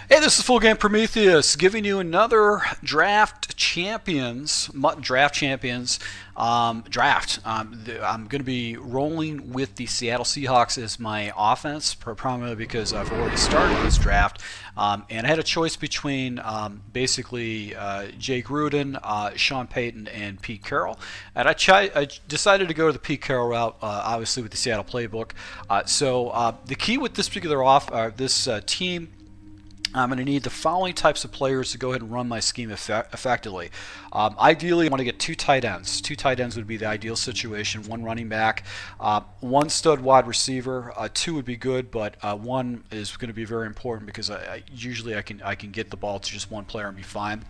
Hey, this is Full Game Prometheus giving you another draft champions draft. I'm going to be rolling with the Seattle Seahawks as my offense, primarily because I've already started this draft, and I had a choice between basically Jay Gruden, Sean Payton, and Pete Carroll, and I decided to go to the Pete Carroll route, obviously with the Seattle Playbook. So the key with this particular team, I'm going to need the following types of players to go ahead and run my scheme effectively. Ideally, I want to get two tight ends. Two tight ends would be the ideal situation. One running back, one stud wide receiver. Two would be good, but one is going to be very important because usually I can get the ball to just one player and be fine.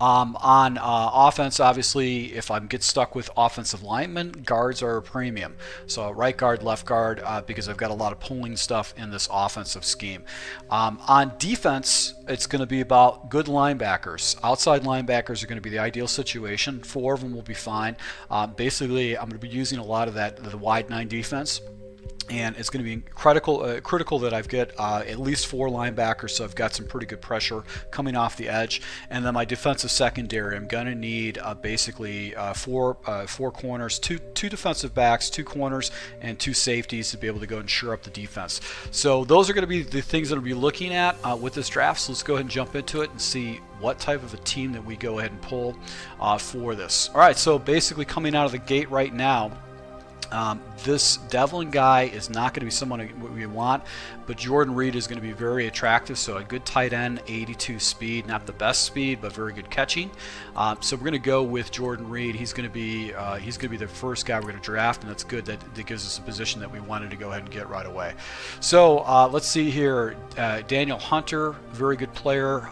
On offense, obviously, if I get stuck with offensive linemen, guards are a premium. So right guard, left guard, because I've got a lot of pulling stuff in this offensive scheme. On defense, it's going to be about good linebackers. Outside linebackers are going to be the ideal situation. 4 of them will be fine. Basically, I'm going to be using a lot of the wide 9 defense. And it's going to be critical that I've got at least 4 linebackers, so I've got some pretty good pressure coming off the edge. And then my defensive secondary, I'm going to need basically four corners, two defensive backs, 2 corners, and 2 safeties to be able to go and shore up the defense. So those are going to be the things that I'll be looking at with this draft. So let's go ahead and jump into it and see what type of a team that we go ahead and pull for this. All right, so basically coming out of the gate right now, this Devlin guy is not going to be someone we want, but Jordan Reed is going to be very attractive. So a good tight end, 82 speed, not the best speed, but very good catching. So we're going to go with Jordan Reed. He's going to be the first guy we're going to draft, and that's good. That gives us a position that we wanted to go ahead and get right away. So let's see here. Daniel Hunter, very good player.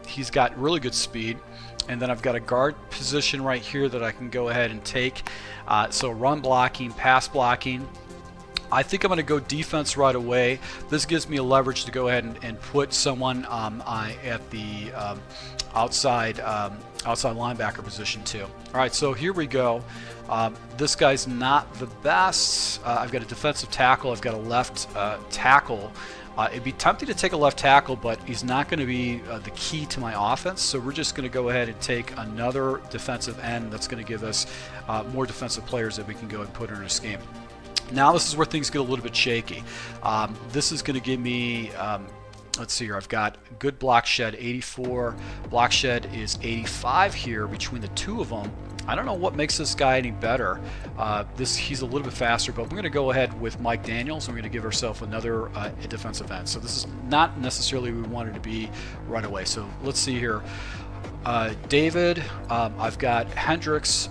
He's got really good speed. And then I've got a guard position right here that I can go ahead and take. So run blocking, pass blocking. I think I'm going to go defense right away. This gives me a leverage to go ahead and put someone at the outside linebacker position too. All right, so here we go. This guy's not the best. I've got a defensive tackle. I've got a left tackle. It'd be tempting to take a left tackle, but he's not going to be the key to my offense. So we're just going to go ahead and take another defensive end that's going to give us more defensive players that we can go and put in our scheme. Now this is where things get a little bit shaky. This is going to give me, let's see here, I've got good block shed, 84. Block shed is 85 here between the 2 of them. I don't know what makes this guy any better. He's a little bit faster, but we're going to go ahead with Mike Daniels, and we're going to give ourselves another defensive end. So this is not necessarily where we wanted to be right away. So let's see here. David, I've got Hendricks.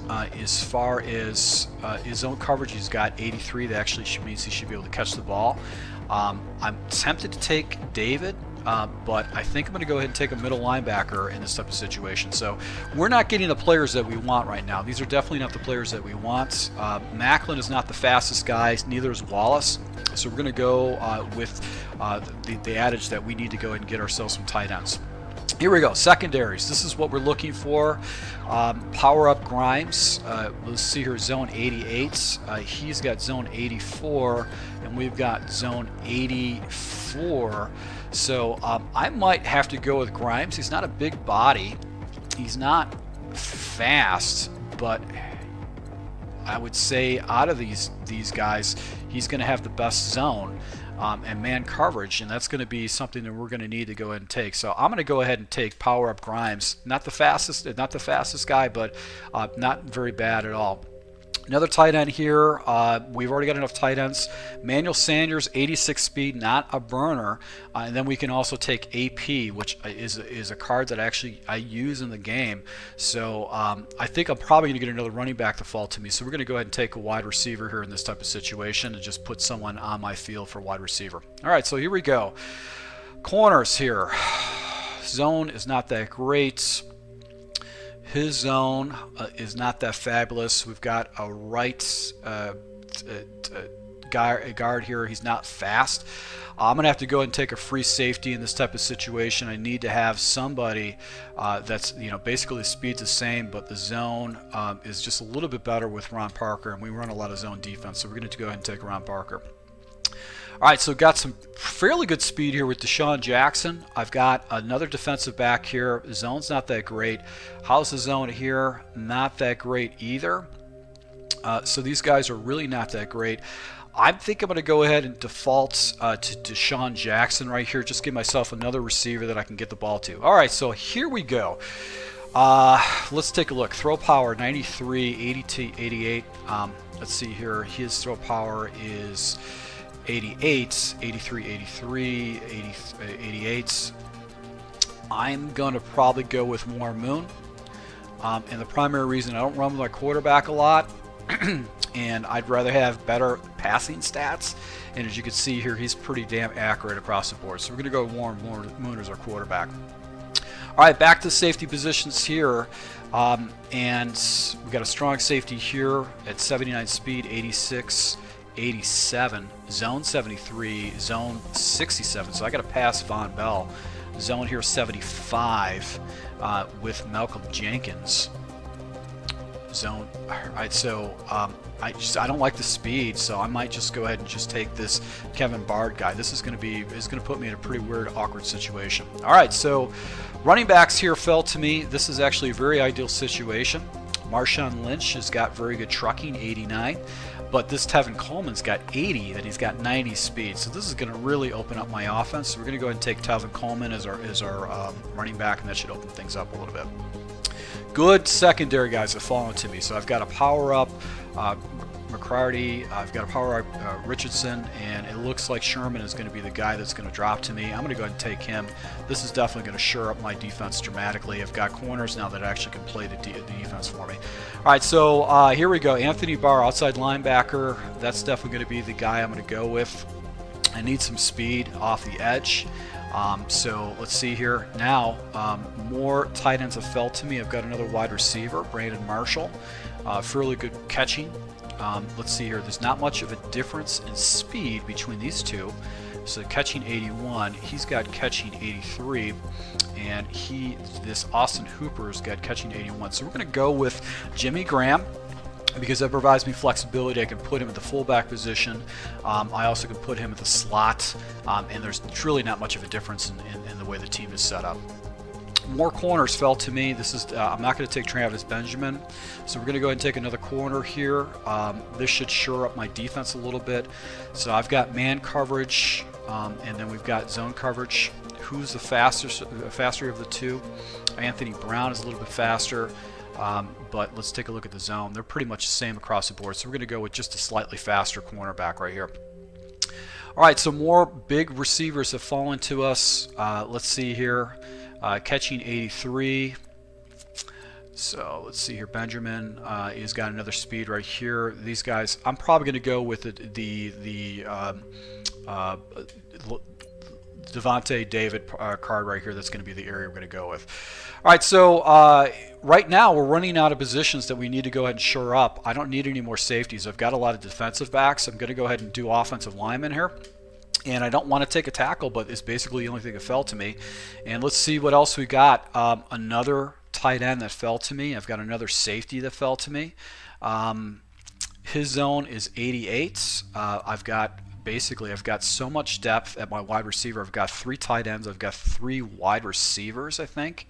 As far as his zone coverage, he's got 83. That actually means he should be able to catch the ball. I'm tempted to take David. But I think I'm going to go ahead and take a middle linebacker in this type of situation. So we're not getting the players that we want right now. These are definitely not the players that we want. Macklin is not the fastest guy, neither is Wallace. So we're going to go with the adage that we need to go ahead and get ourselves some tight ends. Here we go, secondaries. This is what we're looking for. Power up Grimes. Let's see here, zone 88. He's got zone 84, and we've got zone 84. So I might have to go with Grimes. He's not a big body. He's not fast, but I would say out of these guys, he's going to have the best zone and man coverage, and that's going to be something that we're going to need to go ahead and take. So I'm going to go ahead and take Power Up Grimes. Not the fastest guy, but not very bad at all. Another tight end here. We've already got enough tight ends. Manuel Sanders, 86 speed, not a burner. And then we can also take AP, which is a card that I use in the game. So I think I'm probably going to get another running back to fall to me. So we're going to go ahead and take a wide receiver here in this type of situation and just put someone on my field for wide receiver. All right, so here we go. Corners here. Zone is not that great. His zone is not that fabulous. We've got a right guard here. He's not fast. I'm going to have to go ahead and take a free safety in this type of situation. I need to have somebody that's, basically the speed's the same, but the zone is just a little bit better with Ron Parker, and we run a lot of zone defense, so we're going to go ahead and take Ron Parker. All right, so got some fairly good speed here with Deshaun Jackson. I've got another defensive back here. Zone's not that great. How's the zone here? Not that great either. So these guys are really not that great. I think I'm going to go ahead and default to Deshaun Jackson right here. Just give myself another receiver that I can get the ball to. All right, so here we go. Let's take a look. Throw power 93, 82, 88. Let's see here. His throw power is 88, 83, 83, 80, 88. I'm going to probably go with more Moon. And the primary reason I don't run with my quarterback a lot, and I'd rather have better passing stats. And as you can see here, he's pretty damn accurate across the board. So we're going to go Warren Moon as our quarterback. All right, back to safety positions here. And we've got a strong safety here at 79 speed, 86, 87, zone 73, zone 67. So I got to pass Von Bell. Zone here 75 with Malcolm Jenkins. Zone. All right, so I don't like the speed, so I might just go ahead and just take this Kevin Bard guy. This is going to put me in a pretty weird, awkward situation. All right, so running backs here fell to me. This is actually a very ideal situation. Marshawn Lynch has got very good trucking, 89, but this Tevin Coleman's got 80, and he's got 90 speed. So this is going to really open up my offense. So we're going to go ahead and take Tevin Coleman as our running back, and that should open things up a little bit. Good secondary guys have fallen to me. So I've got a power up McCarty, I've got a power up Richardson, and it looks like Sherman is going to be the guy that's going to drop to me. I'm going to go ahead and take him. This is definitely going to shore up my defense dramatically. I've got corners now that actually can play the defense for me. All right, so here we go. Anthony Barr, outside linebacker. That's definitely going to be the guy I'm going to go with. I need some speed off the edge. So let's see here. Now, more tight ends have fell to me. I've got another wide receiver, Brandon Marshall. Fairly good catching. Let's see here. There's not much of a difference in speed between these two. So catching 81, he's got catching 83, and this Austin Hooper's got catching 81. So we're going to go with Jimmy Graham, because that provides me flexibility. I can put him at the fullback position. I also can put him at the slot, and there's really not much of a difference in the way the team is set up. More corners fell to me. This is I'm not going to take Travis Benjamin, so we're going to go ahead and take another corner here. This should shore up my defense a little bit. So I've got man coverage, and then we've got zone coverage. Who's the faster of the two? Anthony Brown is a little bit faster. But let's take a look at the zone. They're pretty much the same across the board, so we're going to go with just a slightly faster cornerback right here. All right, so more big receivers have fallen to us. Let's see here. Catching 83. So let's see here. Benjamin has got another speed right here. These guys, I'm probably going to go with the Devontae David card right here. That's going to be the area we're going to go with. All right, so right now we're running out of positions that we need to go ahead and shore up. I don't need any more safeties. I've got a lot of defensive backs. I'm going to go ahead and do offensive linemen here. And I don't want to take a tackle, but it's basically the only thing that fell to me. And let's see what else we got. Another tight end that fell to me. I've got another safety that fell to me. His zone is 88. I've got so much depth at my wide receiver. I've got 3 tight ends. I've got 3 wide receivers, I think.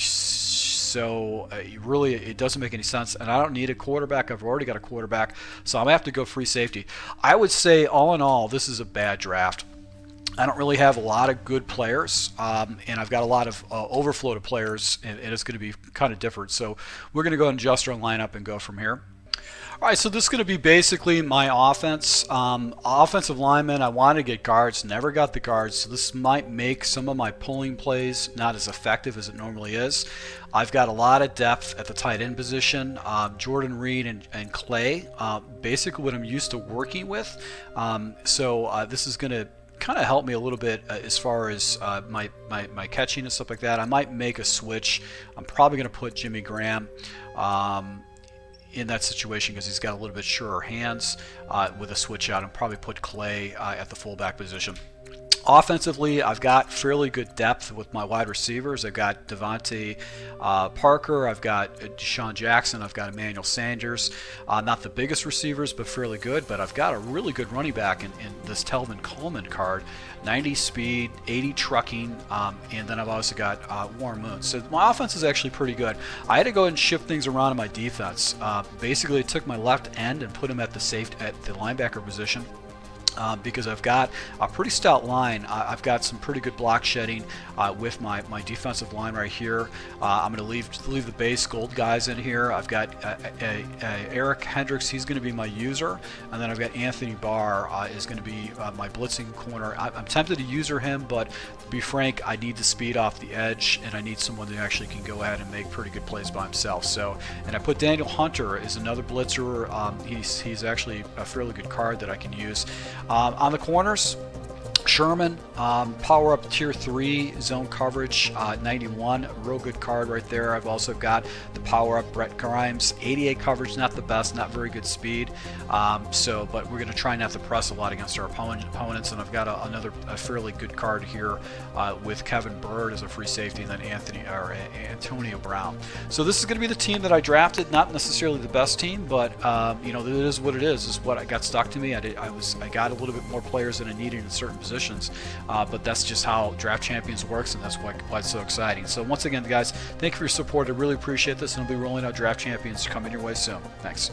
So really, it doesn't make any sense. And I don't need a quarterback. I've already got a quarterback. So I'm going to have to go free safety. I would say, all in all, this is a bad draft. I don't really have a lot of good players, and I've got a lot of overflow to players, and it's going to be kind of different. So we're going to go and adjust our lineup and go from here. All right, so this is going to be basically my offense. Offensive lineman, I wanted to get guards, never got the guards, so this might make some of my pulling plays not as effective as it normally is. I've got a lot of depth at the tight end position. Jordan Reed and Clay, basically what I'm used to working with. So this is going to kind of help me a little bit as far as my catching and stuff like that. I might make a switch. I'm probably going to put Jimmy Graham in that situation because he's got a little bit surer hands with a switch out, and probably put Clay at the fullback position. Offensively, I've got fairly good depth with my wide receivers. I've got Devontae Parker, I've got Deshaun Jackson, I've got Emmanuel Sanders. Not the biggest receivers, but fairly good. But I've got a really good running back in this Telvin Coleman card. 90 speed, 80 trucking, and then I've also got Warren Moon. So my offense is actually pretty good. I had to go ahead and shift things around in my defense. Basically, I took my left end and put him at the linebacker position. Because I've got a pretty stout line. I've got some pretty good block shedding with my defensive line right here. I'm going to leave the base gold guys in here. I've got Eric Hendricks. He's going to be my user, and then I've got Anthony Barr is going to be my blitzing corner. I'm tempted to user him, but to be frank, I need the speed off the edge, and I need someone that actually can go ahead and make pretty good plays by himself. So, and I put Daniel Hunter as another blitzer. He's actually a fairly good card that I can use. On the corners, Sherman, power up tier 3 zone coverage, 91, a real good card right there. I've also got the power up Brett Grimes, 88 coverage, not the best, not very good speed. But we're going to try not to press a lot against our opponents. And I've got a fairly good card here with Kevin Bird as a free safety, and then Antonio Brown. So this is going to be the team that I drafted. Not necessarily the best team, but it is what it is. This is what I got stuck to me. I got a little bit more players than I needed in certain positions. But that's just how Draft Champions works, and that's why it's so exciting. So once again, guys, thank you for your support. I really appreciate this, and I'll be rolling out Draft Champions coming your way soon. Thanks.